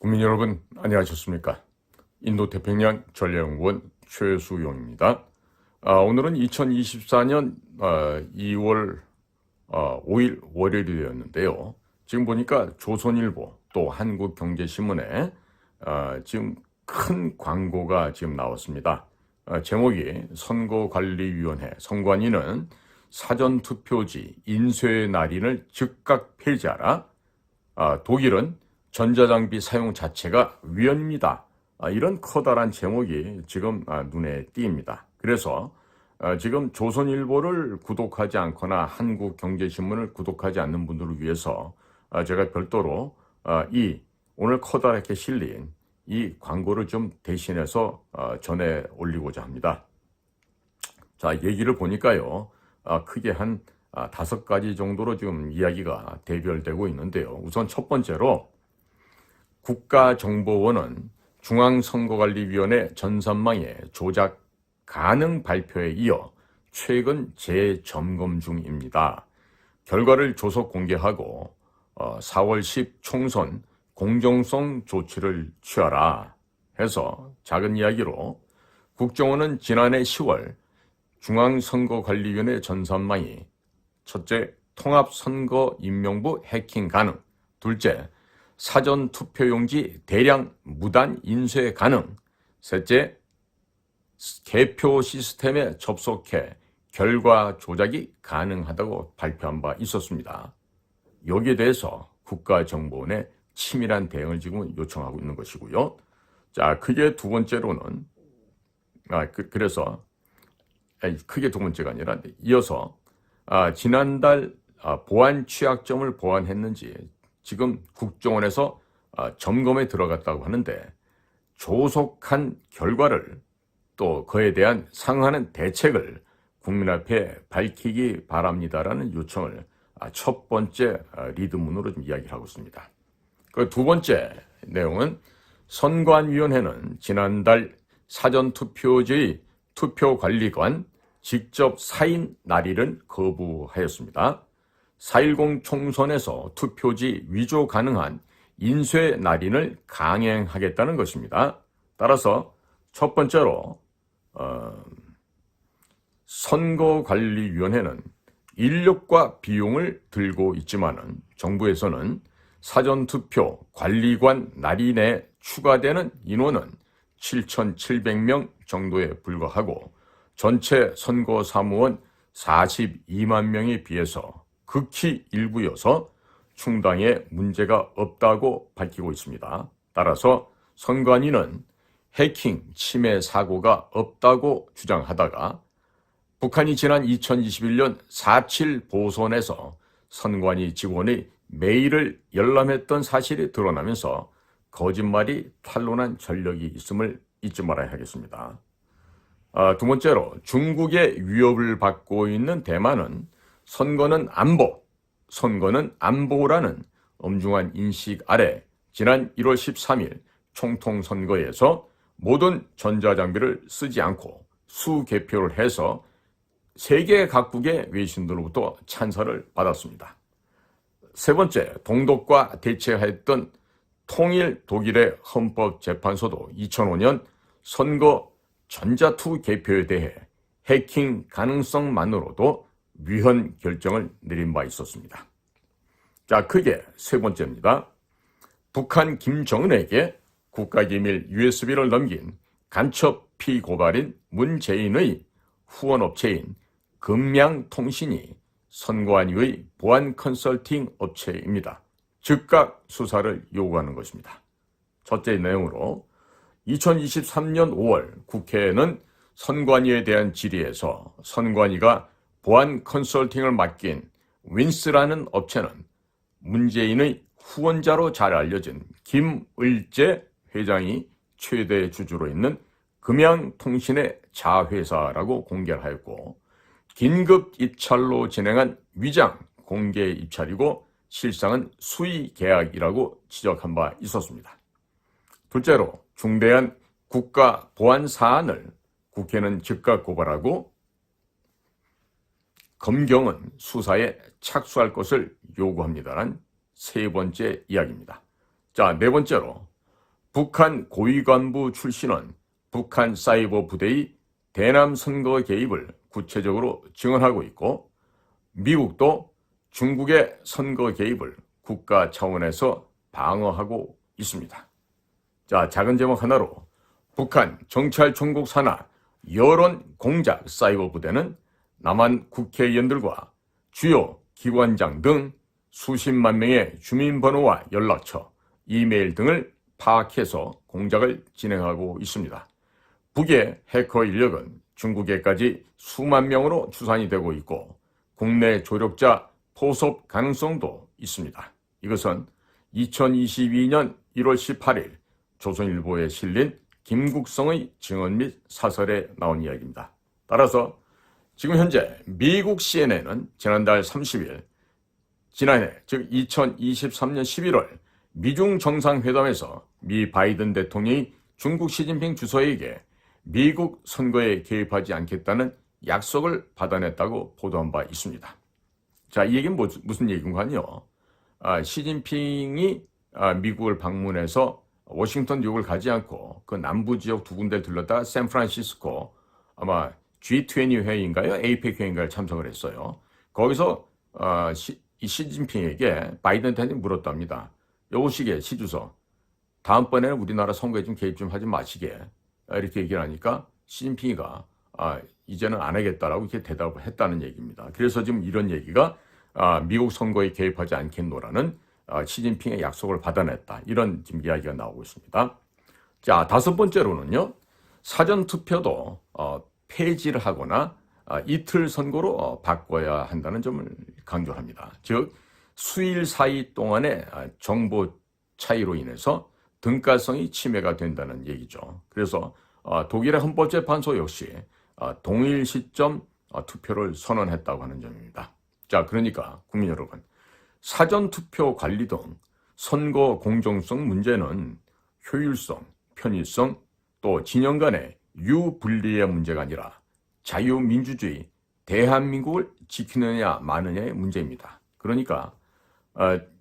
국민 여러분 안녕하셨습니까? 인도태평양 전략연구원 최수용입니다. 오늘은 2024년 2월 5일 월요일이 되었는데요. 지금 보니까 조선일보 또 한국경제신문에 지금 큰 광고가 지금 나왔습니다. 제목이 선거관리위원회 선관위는 사전투표지 인쇄 날인을 즉각 폐지하라. 독일은 전자장비 사용 자체가 위헌입니다. 이런 커다란 제목이 지금 눈에 띄입니다. 그래서 지금 조선일보를 구독하지 않거나 한국경제신문을 구독하지 않는 분들을 위해서 제가 별도로 오늘 커다랗게 실린 이 광고를 좀 대신해서 전해 올리고자 합니다. 자, 얘기를 보니까요. 크게 한 5가지 정도로 지금 이야기가 대별되고 있는데요. 우선 첫 번째로 국가정보원은 중앙선거관리위원회 전산망의 조작 가능 발표에 이어 최근 재점검 중입니다. 결과를 조속 공개하고 4월 10 총선 공정성 조치를 취하라 해서 작은 이야기로 국정원은 지난해 10월 중앙선거관리위원회 전산망이 첫째, 통합선거임명부 해킹 가능. 둘째, 사전투표용지 대량 무단 인쇄 가능. 셋째, 개표 시스템에 접속해 결과 조작이 가능하다고 발표한 바 있었습니다. 여기에 대해서 국가정보원에 치밀한 대응을 지금 요청하고 있는 것이고요. 자, 크게 두 번째로는 크게 두 번째가 아니라 이어서 지난달 보안 취약점을 보완했는지 지금 국정원에서 점검에 들어갔다고 하는데 조속한 결과를 또 그에 대한 상응하는 대책을 국민 앞에 밝히기 바랍니다라는 요청을 첫 번째 리드문으로 좀 이야기를 하고 있습니다. 그 두 번째 내용은 선관위원회는 지난달 사전투표지의 투표관리관 직접 사인 날인을 거부하였습니다. 4.10 총선에서 투표지 위조 가능한 인쇄 날인을 강행하겠다는 것입니다. 따라서 첫 번째로 선거관리위원회는 인력과 비용을 들고 있지만은 정부에서는 사전투표 관리관 날인에 추가되는 인원은 7,700명 정도에 불과하고 전체 선거사무원 42만 명에 비해서 극히 일부여서 충당에 문제가 없다고 밝히고 있습니다. 따라서 선관위는 해킹, 침해 사고가 없다고 주장하다가 북한이 지난 2021년 4.7 보선에서 선관위 직원의 메일을 열람했던 사실이 드러나면서 거짓말이 탄로난 전력이 있음을 잊지 말아야 하겠습니다. 두 번째로 중국의 위협을 받고 있는 대만은 선거는 안보라는 엄중한 인식 아래 지난 1월 13일 총통선거에서 모든 전자장비를 쓰지 않고 수개표를 해서 세계 각국의 외신들로부터 찬사를 받았습니다. 세 번째, 동독과 대치하였던 통일 독일의 헌법재판소도 2005년 선거 전자투 개표에 대해 해킹 가능성만으로도 위헌 결정을 내린 바 있었습니다. 자, 크게 세 번째입니다. 북한 김정은에게 국가기밀 USB를 넘긴 간첩 피고발인 문재인의 후원업체인 금양통신이 선관위의 보안 컨설팅 업체입니다. 즉각 수사를 요구하는 것입니다. 첫째 내용으로 2023년 5월 국회에는 선관위에 대한 질의에서 선관위가 보안 컨설팅을 맡긴 윈스라는 업체는 문재인의 후원자로 잘 알려진 김을재 회장이 최대 주주로 있는 금양통신의 자회사라고 공개를 하였고 긴급 입찰로 진행한 위장 공개 입찰이고 실상은 수의 계약이라고 지적한 바 있었습니다. 둘째로 중대한 국가 보안 사안을 국회는 즉각 고발하고 검경은 수사에 착수할 것을 요구합니다라는 세 번째 이야기입니다. 자, 네 번째로 북한 고위 간부 출신은 북한 사이버 부대의 대남 선거 개입을 구체적으로 증언하고 있고, 미국도 중국의 선거 개입을 국가 차원에서 방어하고 있습니다. 자, 작은 제목 하나로 북한 정찰총국 산하 여론 공작 사이버 부대는 남한 국회의원들과 주요 기관장 등 수십만 명의 주민번호와 연락처, 이메일 등을 파악해서 공작을 진행하고 있습니다. 북의 해커 인력은 중국에까지 수만 명으로 추산이 되고 있고, 국내 조력자 포섭 가능성도 있습니다. 이것은 2022년 1월 18일 조선일보에 실린 김국성의 증언 및 사설에 나온 이야기입니다. 따라서 지금 현재 미국 CNN은 지난달 30일, 지난해 즉 2023년 11월 미중 정상회담에서 미 바이든 대통령이 중국 시진핑 주석에게 미국 선거에 개입하지 않겠다는 약속을 받아냈다고 보도한 바 있습니다. 자, 이 얘기는 무슨 얘기인가요? 시진핑이 미국을 방문해서 워싱턴, 뉴욕을 가지 않고 그 남부 지역 두 군데를 들렀다가 샌프란시스코, 아마 G20 회의인가요? APEC 회의인가를 참석을 했어요. 거기서 이 시진핑에게 바이든 대통령이 물었답니다. 여보시게 시주석, 다음번에는 우리나라 선거에 좀 개입 좀 하지 마시게, 이렇게 얘기를 하니까 시진핑이가 이제는 안 하겠다라고 이렇게 대답을 했다는 얘기입니다. 그래서 지금 이런 얘기가 미국 선거에 개입하지 않겠노라는 시진핑의 약속을 받아냈다, 이런 지금 이야기가 나오고 있습니다. 자, 다섯 번째로는요, 사전투표도 폐지를 하거나 이틀 선거로 바꿔야 한다는 점을 강조합니다. 즉 수일 사이 동안의 정보 차이로 인해서 등가성이 침해가 된다는 얘기죠. 그래서 독일의 헌법재판소 역시 동일 시점 투표를 선언했다고 하는 점입니다. 자, 그러니까 국민 여러분, 사전투표 관리 등 선거 공정성 문제는 효율성, 편의성, 또 진영 간의 유분리의 문제가 아니라 자유민주주의, 대한민국을 지키느냐 마느냐의 문제입니다. 그러니까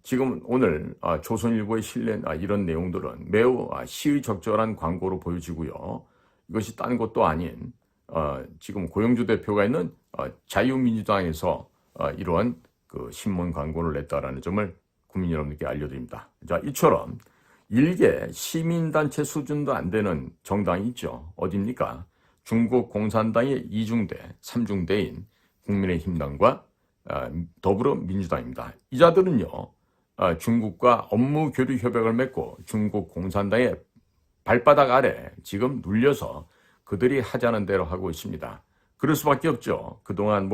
지금 오늘 조선일보에 실린 이런 내용들은 매우 시의적절한 광고로 보여지고요. 이것이 딴 것도 아닌 지금 고영주 대표가 있는 자유민주당에서 이러한 그 신문 광고를 냈다라는 점을 국민 여러분께 알려드립니다. 자, 이처럼 일개 시민단체 수준도 안 되는 정당이 있죠. 어디입니까? 중국 공산당의 2중대, 3중대인 국민의힘당과 더불어민주당입니다. 이 자들은요, 중국과 업무 교류 협약을 맺고 중국 공산당의 발바닥 아래 지금 눌려서 그들이 하자는 대로 하고 있습니다. 그럴 수밖에 없죠. 그동안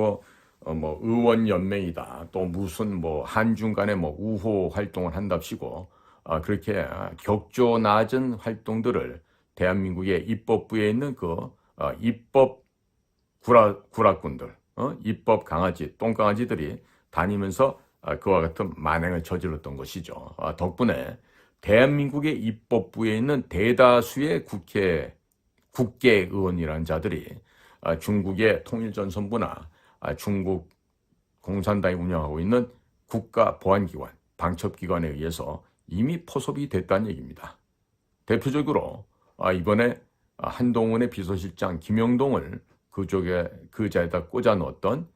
의원 연맹이다, 또 무슨 한중 간에 우호 활동을 한답시고 그렇게 격조 낮은 활동들을 대한민국의 입법부에 있는 입법 구락군들, 입법 강아지, 똥강아지들이 다니면서 그와 같은 만행을 저질렀던 것이죠. 덕분에 대한민국의 입법부에 있는 대다수의 국회의원이라는 자들이 중국의 통일전선부나 중국 공산당이 운영하고 있는 국가보안기관, 방첩기관에 의해서 이미 포섭이 됐다는 얘기입니다. 대표적으로 이번에 한동훈의 비서실장 김영동을 그 자리에다 꽂아 넣었던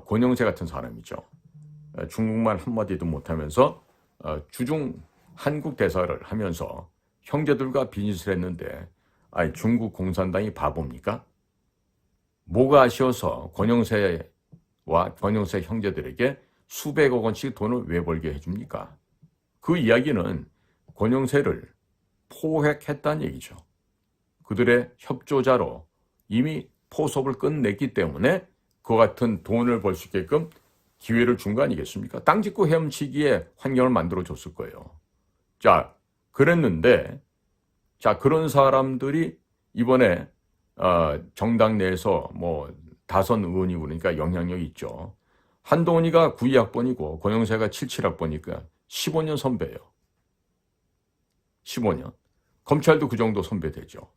권영세 같은 사람이죠. 중국말 한마디도 못하면서 주중 한국 대사를 하면서 형제들과 비즈니스를 했는데 중국 공산당이 바보입니까? 뭐가 아쉬워서 권영세와 권영세 형제들에게 수백억 원씩 돈을 왜 벌게 해줍니까? 그 이야기는 권영세를 포획했다는 얘기죠. 그들의 협조자로 이미 포섭을 끝냈기 때문에 그 같은 돈을 벌 수 있게끔 기회를 준 거 아니겠습니까? 땅 짓고 헤엄치기에 환경을 만들어줬을 거예요. 자, 그랬는데, 그런 사람들이 이번에 정당 내에서 다선 의원이 그러니까 영향력이 있죠. 한동훈이가 92학번이고 권영세가 77학번이니까 15년 선배예요. 15년. 검찰도 그 정도 선배되죠.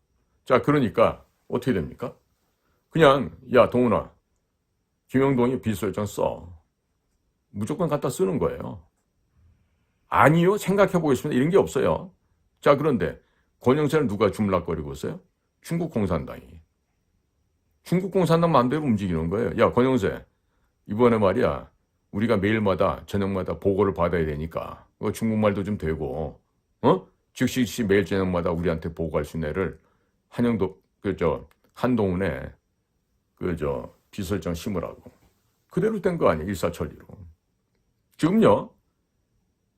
자, 그러니까 어떻게 됩니까? 그냥 야, 동훈아, 김영동이 비서실장 써. 무조건 갖다 쓰는 거예요. 아니요, 생각해 보겠습니다. 이런 게 없어요. 자, 그런데 권영세는 누가 주물락거리고 있어요? 중국 공산당이. 중국 공산당 마음대로 움직이는 거예요. 야, 권영세, 이번에 말이야, 우리가 매일마다 저녁마다 보고를 받아야 되니까 중국말도 좀 되고, 즉시 매일 저녁마다 우리한테 보고할 수 있는 애를 한동훈에 비서실장 심으라고. 그대로 된 거 아니에요, 일사천리로. 지금요,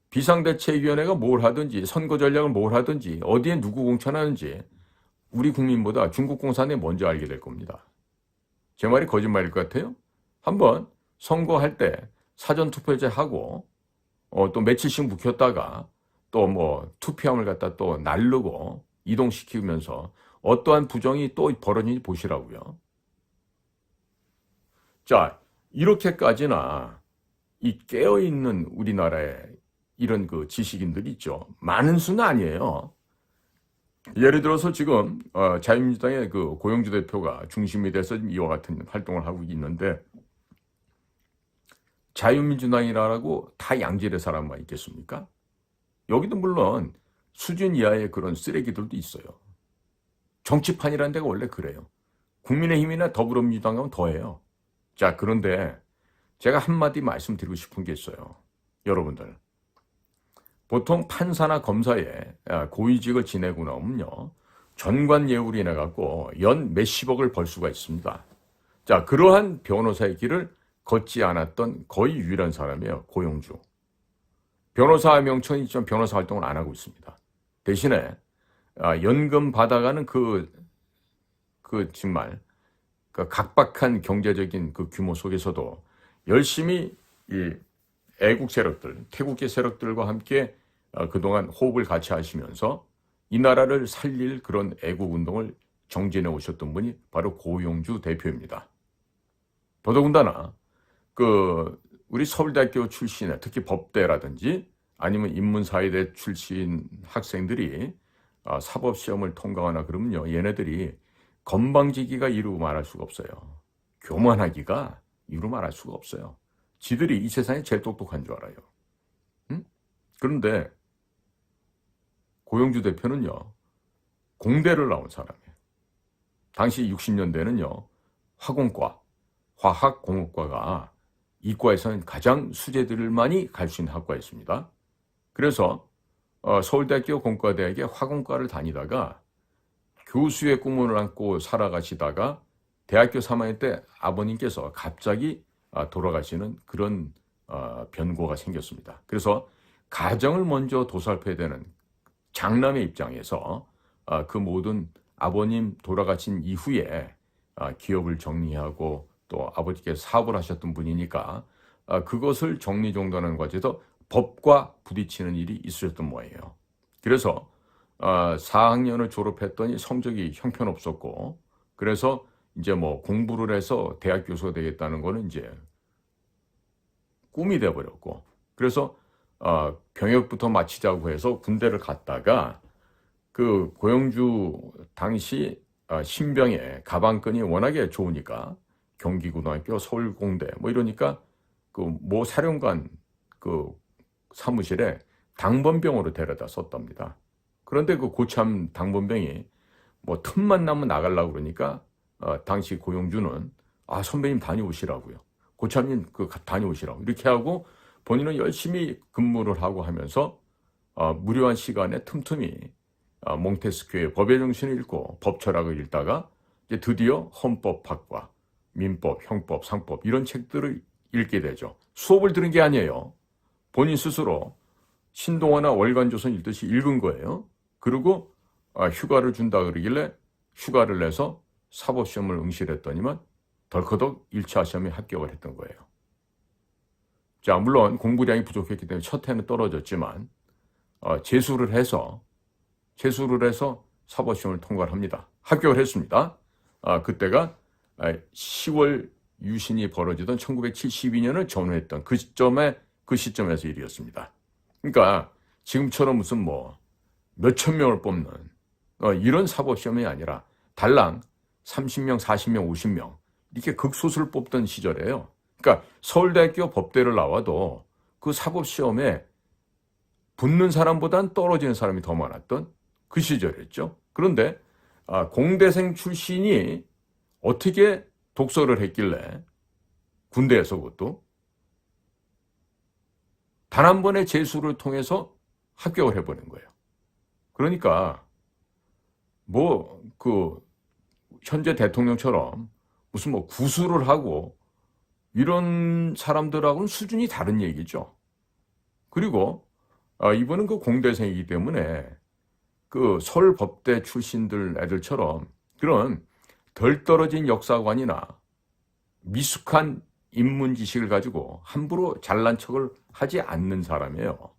비상대책위원회가 뭘 하든지, 선거 전략을 뭘 하든지, 어디에 누구 공천하는지, 우리 국민보다 중국 공산당이 먼저 알게 될 겁니다. 제 말이 거짓말일 것 같아요? 한번 선거할 때 사전투표제 하고, 또 며칠씩 묵혔다가, 또 뭐 투표함을 갖다 또 날르고 이동시키면서 어떠한 부정이 또 벌어지는지 보시라고요. 자, 이렇게까지나 이 깨어있는 우리나라에 이런 그 지식인들이 있죠. 많은 수는 아니에요. 예를 들어서 지금 자유민주당의 그 고영주 대표가 중심이 돼서 이와 같은 활동을 하고 있는데, 자유민주당이라고 다 양질의 사람만 있겠습니까? 여기도 물론 수준 이하의 그런 쓰레기들도 있어요. 정치판이라는 데가 원래 그래요. 국민의힘이나 더불어민주당 가면 더해요. 자, 그런데 제가 한마디 말씀드리고 싶은 게 있어요. 여러분들, 보통 판사나 검사에 고위직을 지내고 나면요, 전관예우로 인해 갖고 연 몇십억을 벌 수가 있습니다. 자, 그러한 변호사의 길을 걷지 않았던 거의 유일한 사람이에요. 고영주. 변호사 명칭은 있지만 변호사 활동을 안 하고 있습니다. 대신에 연금 받아가는 정말 그 각박한 경제적인 그 규모 속에서도 열심히 이 애국 세력들, 태국계 세력들과 함께 그동안 호흡을 같이 하시면서 이 나라를 살릴 그런 애국 운동을 정진해 오셨던 분이 바로 고영주 대표입니다. 더더군다나 우리 서울대학교 출신의 특히 법대라든지 아니면 인문사회대 출신 학생들이 사법시험을 통과하나 그러면요, 얘네들이 건방지기가 이루 말할 수가 없어요. 교만하기가 이루 말할 수가 없어요. 지들이 이 세상에 제일 똑똑한 줄 알아요. 응? 그런데 고영주 대표는요, 공대를 나온 사람이에요. 당시 60년대는요, 화공과, 화학공업과가 이과에서는 가장 수재들만이 갈 수 있는 학과였습니다. 그래서 서울대학교 공과대학의 화공과를 다니다가 교수의 꿈을 안고 살아가시다가 대학교 3학년 때 아버님께서 갑자기 돌아가시는 그런 변고가 생겼습니다. 그래서 가정을 먼저 도살펴야 되는 장남의 입장에서 그 모든 아버님 돌아가신 이후에 기업을 정리하고 또 아버지께서 사업을 하셨던 분이니까 그것을 정리정돈하는 과정에서 법과 부딪히는 일이 있으셨던 모양이에요. 그래서 4학년을 졸업했더니 성적이 형편없었고, 그래서 이제 뭐 공부를 해서 대학 교수가 되겠다는 거는 이제 꿈이 돼버렸고, 그래서 병역부터 마치자고 해서 군대를 갔다가 그 고영주 당시 신병의 가방끈이 워낙에 좋으니까 경기고등학교, 서울공대 뭐 이러니까 그 모 사령관 그 사무실에 당번병으로 데려다 썼답니다. 그런데 그 고참 당번병이 뭐 틈만 나면 나가려고 그러니까 당시 고영주는 선배님 다녀오시라고요. 고참님 다녀오시라고 이렇게 하고 본인은 열심히 근무를 하고 하면서 무료한 시간에 틈틈이 몽테스큐의 법의 정신을 읽고 법철학을 읽다가 이제 드디어 헌법학과, 민법, 형법, 상법 이런 책들을 읽게 되죠. 수업을 들은 게 아니에요. 본인 스스로 신동아나 월간조선 읽듯이 읽은 거예요. 그리고 휴가를 준다 그러길래 휴가를 내서 사법시험을 응시했더니만 덜커덕 1차 시험에 합격을 했던 거예요. 자, 물론 공부량이 부족했기 때문에 첫 해는 떨어졌지만 재수를 해서 사법시험을 통과를 합니다. 합격을 했습니다. 그때가 10월 유신이 벌어지던 1972년을 전후했던 그 시점에서 일이었습니다. 그러니까 지금처럼 무슨 뭐 몇천 명을 뽑는 이런 사법시험이 아니라 달랑 30명, 40명, 50명 이렇게 극소수를 뽑던 시절이에요. 그러니까 서울대학교 법대를 나와도 그 사법시험에 붙는 사람보단 떨어지는 사람이 더 많았던 그 시절이었죠. 그런데 공대생 출신이 어떻게 독서를 했길래 군대에서 그것도 단 한 번의 재수를 통해서 합격을 해버린 거예요. 그러니까 현재 대통령처럼 무슨 구술을 하고 이런 사람들하고는 수준이 다른 얘기죠. 그리고 이분은 그 공대생이기 때문에 그 서울법대 출신들 애들처럼 그런 덜 떨어진 역사관이나 미숙한 인문 지식을 가지고 함부로 잘난 척을 하지 않는 사람이에요.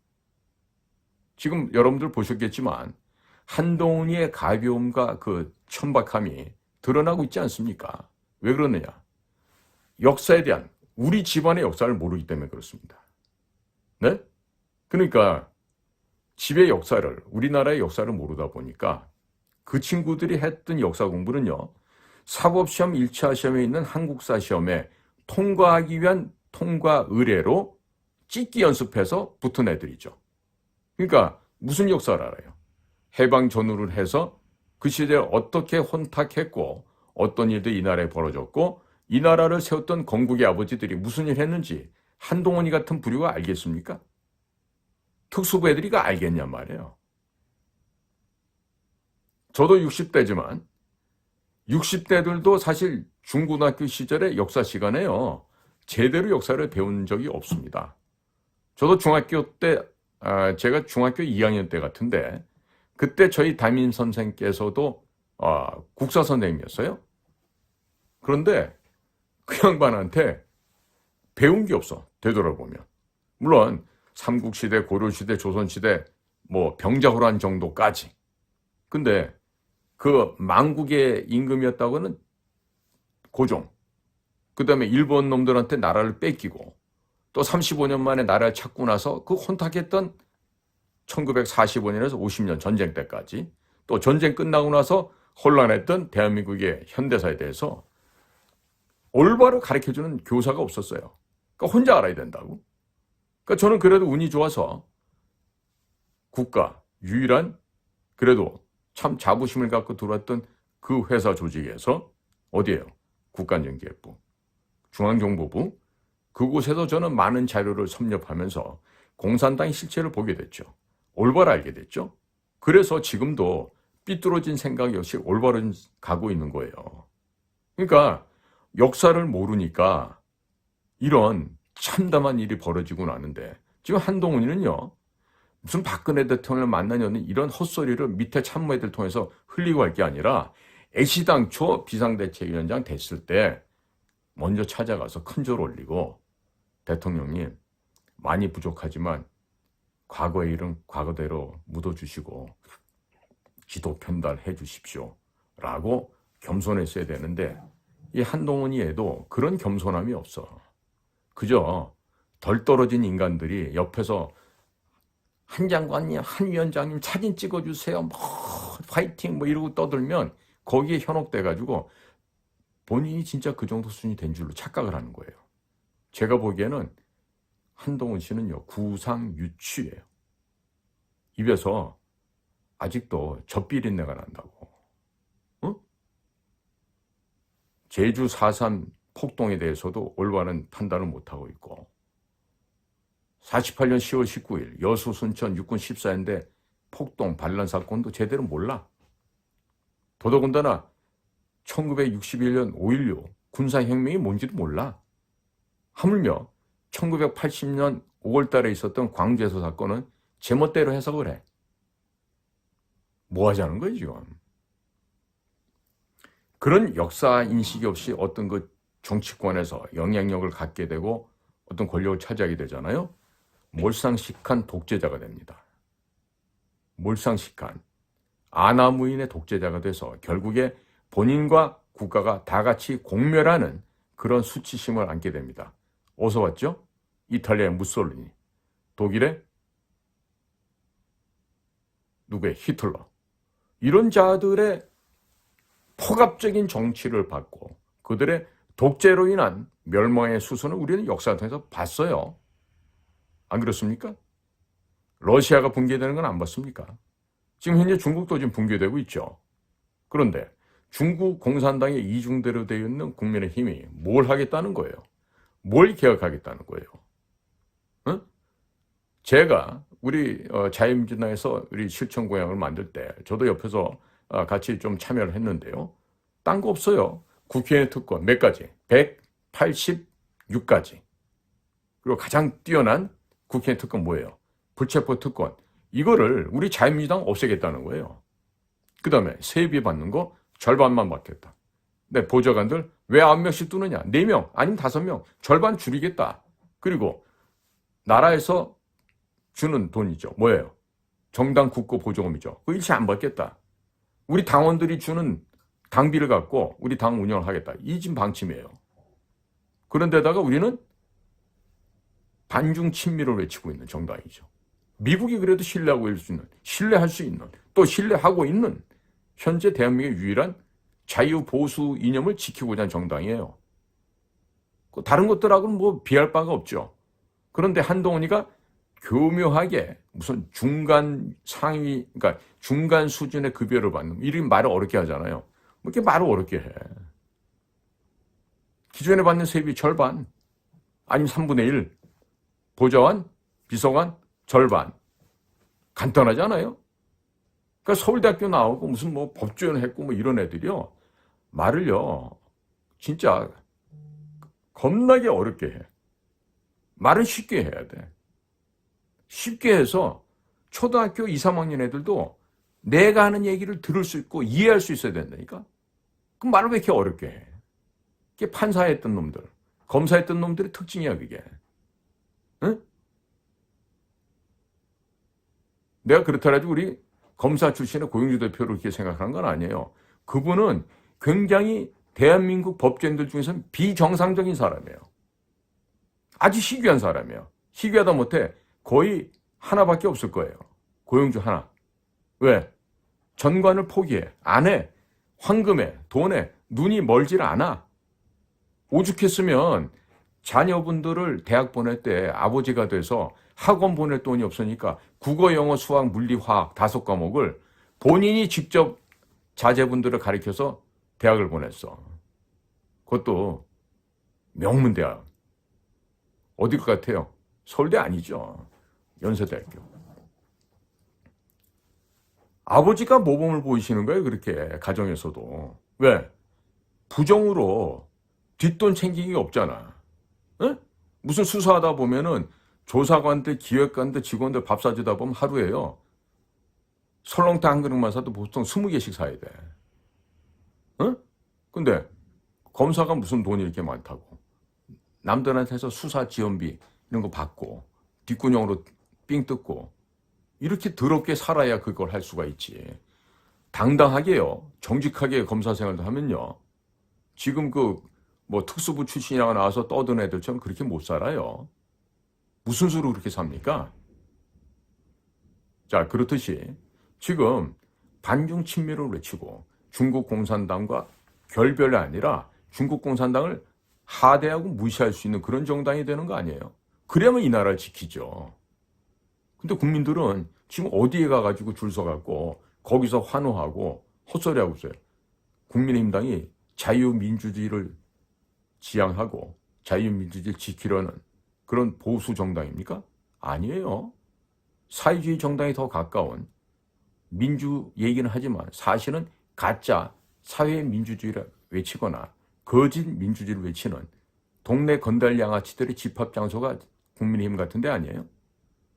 지금 여러분들 보셨겠지만 한동훈이의 가벼움과 그 천박함이 드러나고 있지 않습니까? 왜 그러느냐? 역사에 대한 우리 집안의 역사를 모르기 때문에 그렇습니다. 네? 그러니까 집의 역사를, 우리나라의 역사를 모르다 보니까 그 친구들이 했던 역사 공부는요, 사법시험 1차 시험에 있는 한국사 시험에 통과하기 위한 통과 의뢰로 찍기 연습해서 붙은 애들이죠. 그러니까 무슨 역사를 알아요? 해방 전후를 해서 그 시대에 어떻게 혼탁했고 어떤 일들이 이 나라에 벌어졌고 이 나라를 세웠던 건국의 아버지들이 무슨 일 했는지 한동훈이 같은 부류가 알겠습니까? 특수부 애들이가 알겠냔 말이에요. 저도 60대지만 60대들도 사실 중고등학교 시절에 역사 시간에요. 제대로 역사를 배운 적이 없습니다. 저도 중학교 때, 제가 중학교 2학년 때 같은데 그때 저희 담임 선생께서도 국사 선생님이었어요. 그런데 그 양반한테 배운 게 없어, 되돌아보면. 물론 삼국시대, 고려시대, 조선시대, 병자호란 정도까지. 근데 그 망국의 임금이었다고는 고종, 그 다음에 일본 놈들한테 나라를 뺏기고 또 35년 만에 나라를 찾고 나서 그 혼탁했던 1945년에서 50년 전쟁 때까지, 또 전쟁 끝나고 나서 혼란했던 대한민국의 현대사에 대해서 올바로 가르쳐주는 교사가 없었어요. 그러니까 혼자 알아야 된다고. 그러니까 저는 그래도 운이 좋아서 국가 유일한, 그래도 참 자부심을 갖고 들어왔던 그 회사 조직에서, 어디예요? 국가연계부, 중앙정보부, 그곳에서 저는 많은 자료를 섭렵하면서 공산당의 실체를 보게 됐죠. 올바로 알게 됐죠. 그래서 지금도 삐뚤어진 생각 역시 올바로 가고 있는 거예요. 그러니까 역사를 모르니까 이런 참담한 일이 벌어지고 나는데, 지금 한동훈이는요, 무슨 박근혜 대통령을 만나냐는 이런 헛소리를 밑에 참모애들 통해서 흘리고 할 게 아니라 애시당초 비상대책위원장 됐을 때 먼저 찾아가서 큰 절 올리고, 대통령님 많이 부족하지만 과거의 일은 과거대로 묻어주시고 지도 편달해 주십시오 라고 겸손했어야 되는데, 이 한동훈이 해도 그런 겸손함이 없어. 그저 덜 떨어진 인간들이 옆에서 한 장관님, 한 위원장님 사진 찍어주세요, 파이팅 이러고 떠들면 거기에 현혹돼가지고 본인이 진짜 그 정도 수준이 된 줄로 착각을 하는 거예요. 제가 보기에는 한동훈 씨는요, 구상유취예요. 입에서 아직도 젖비린내가 난다고. 어? 제주 4.3 폭동에 대해서도 올바른 판단을 못하고 있고, 48년 10월 19일 여수 순천 육군 14인대 폭동 반란 사건도 제대로 몰라. 더더군다나 1961년 5.16 군사혁명이 뭔지도 몰라. 하물며 1980년 5월 달에 있었던 광주에서 사건은 제멋대로 해석을 해. 뭐 하자는 거예요, 지금? 그런 역사 인식이 없이 어떤 그 정치권에서 영향력을 갖게 되고 어떤 권력을 차지하게 되잖아요. 몰상식한 독재자가 됩니다. 몰상식한 아나무인의 독재자가 돼서 결국에 본인과 국가가 다 같이 공멸하는 그런 수치심을 안게 됩니다. 어디서 왔죠? 이탈리아의 무솔리니, 독일의 누구의 히틀러. 이런 자들의 폭압적인 정치를 받고 그들의 독재로 인한 멸망의 수순을 우리는 역사를 통해서 봤어요. 안 그렇습니까? 러시아가 붕괴되는 건 안 봤습니까? 지금 현재 중국도 지금 붕괴되고 있죠. 그런데 중국 공산당의 이중대로 되어 있는 국민의힘이 뭘 하겠다는 거예요? 뭘 개혁하겠다는 거예요? 응? 제가 우리 자유민주당에서 우리 실천 공약을 만들 때 저도 옆에서 같이 좀 참여를 했는데요. 딴 거 없어요. 국회의원 특권 몇 가지? 186가지. 그리고 가장 뛰어난 국회의원 특권 뭐예요? 불체포 특권. 이거를 우리 자유민주당 없애겠다는 거예요. 그 다음에 세비 받는 거 절반만 받겠다. 근데 보좌관들 왜 9명씩 두느냐? 4명 아니면 5명 절반 줄이겠다. 그리고 나라에서 주는 돈이죠. 뭐예요? 정당 국고 보조금이죠. 그거 일체 안 받겠다. 우리 당원들이 주는 당비를 갖고 우리 당 운영을 하겠다. 이 지금 방침이에요. 그런데다가 우리는 반중 친미를 외치고 있는 정당이죠. 미국이 그래도 신뢰할 수 있는, 또 신뢰하고 있는 현재 대한민국의 유일한 자유보수 이념을 지키고자 하는 정당이에요. 다른 것들하고는 뭐 비할 바가 없죠. 그런데 한동훈이가 교묘하게 무슨 중간 상위, 그러니까 중간 수준의 급여를 받는, 이런 말을 어렵게 하잖아요. 뭐 이렇게 말을 어렵게 해. 기존에 받는 세비 절반, 아니면 3분의 1, 보좌관, 비서관, 절반. 간단하지 않아요? 그러니까 서울대학교 나오고 무슨 뭐 법조연 했고 뭐 이런 애들이요. 말을요, 진짜 겁나게 어렵게 해. 말은 쉽게 해야 돼. 쉽게 해서 초등학교 2, 3학년 애들도 내가 하는 얘기를 들을 수 있고 이해할 수 있어야 된다니까? 그럼 말을 왜 이렇게 어렵게 해? 그게 판사했던 놈들, 검사했던 놈들의 특징이야, 그게. 응? 내가 그렇더라도 우리 검사 출신의 고용주 대표를 그렇게 생각하는 건 아니에요. 그분은 굉장히 대한민국 법조인들 중에서는 비정상적인 사람이에요. 아주 희귀한 사람이에요. 희귀하다 못해 거의 하나밖에 없을 거예요. 고용주 하나. 왜? 전관을 포기해. 안 해. 황금에, 돈에 눈이 멀질 않아. 오죽했으면 자녀분들을 대학 보낼 때 아버지가 돼서 학원 보낼 돈이 없으니까 국어, 영어, 수학, 물리, 화학 5과목을 본인이 직접 자제분들을 가르쳐서 대학을 보냈어. 그것도 명문대학. 어딜 것 같아요? 서울대 아니죠. 연세대학교. 아버지가 모범을 보이시는 거예요, 그렇게 가정에서도. 왜? 부정으로 뒷돈 챙기기가 없잖아. 응? 무슨 수사하다 보면은 조사관들, 기획관들, 직원들 밥 사주다 보면 하루에요. 설렁탕 한 그릇만 사도 보통 20개씩 사야 돼. 응? 근데 검사가 무슨 돈이 이렇게 많다고. 남들한테서 수사 지원비 이런 거 받고 뒷구녕으로 삥 뜯고 이렇게 더럽게 살아야 그걸 할 수가 있지. 당당하게요. 정직하게 검사 생활도 하면요. 지금 뭐 특수부 출신이라고 나와서 떠든 애들처럼 그렇게 못 살아요. 무슨 수로 그렇게 삽니까? 자, 그렇듯이 지금 반중 친미를 외치고 중국 공산당과 결별이 아니라 중국 공산당을 하대하고 무시할 수 있는 그런 정당이 되는 거 아니에요? 그래야만 이 나라를 지키죠. 근데 국민들은 지금 어디에 가가지고 줄 서갖고 거기서 환호하고 헛소리하고 있어요. 국민의힘당이 자유민주주의를 지향하고 자유민주주의를 지키려는 그런 보수 정당입니까? 아니에요. 사회주의 정당이 더 가까운 민주 얘기는 하지만 사실은 가짜 사회민주주의를 외치거나 거짓 민주주의를 외치는 동네 건달양아치들의 집합장소가 국민의힘 같은 데 아니에요?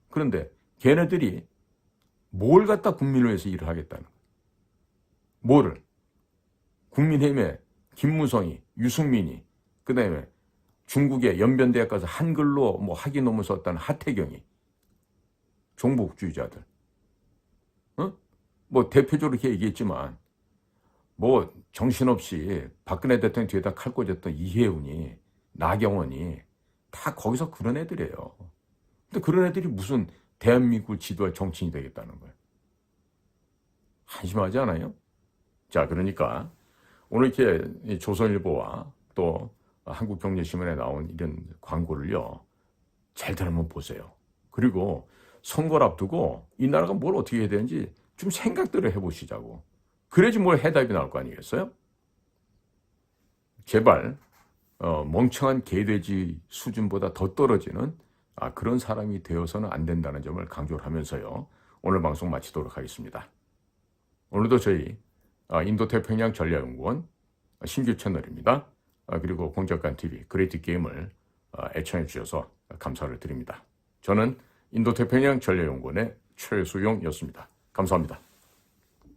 그런데 걔네들이 뭘 갖다 국민을 위해서 일을 하겠다는 거예요? 뭐를? 국민의힘에 김무성이, 유승민이, 그 다음에 중국의 연변대학 가서 한글로 뭐 학위 논문 썼다는 하태경이, 종북주의자들. 뭐 대표적으로 이렇게 얘기했지만 뭐 정신없이 박근혜 대통령 뒤에다 칼 꽂았던 이혜훈이, 나경원이 다 거기서 그런 애들이에요. 근데 그런 애들이 무슨 대한민국을 지도할 정치인이 되겠다는 거예요. 한심하지 않아요? 자, 그러니까 오늘 이렇게 조선일보와 또 한국경제신문에 나온 이런 광고를요, 잘들 한번 보세요. 그리고 선거를 앞두고 이 나라가 뭘 어떻게 해야 되는지 좀 생각들을 해보시자고. 그래야지 뭘 해답이 나올 거 아니겠어요? 제발 멍청한 개돼지 수준보다 더 떨어지는 그런 사람이 되어서는 안 된다는 점을 강조를 하면서요. 오늘 방송 마치도록 하겠습니다. 오늘도 저희 인도태평양 전략연구원 신규 채널입니다. 그리고 공작관TV 그레이트 게임을 애청해 주셔서 감사를 드립니다. 저는 인도태평양 전략연구원의 최수용이었습니다. 감사합니다.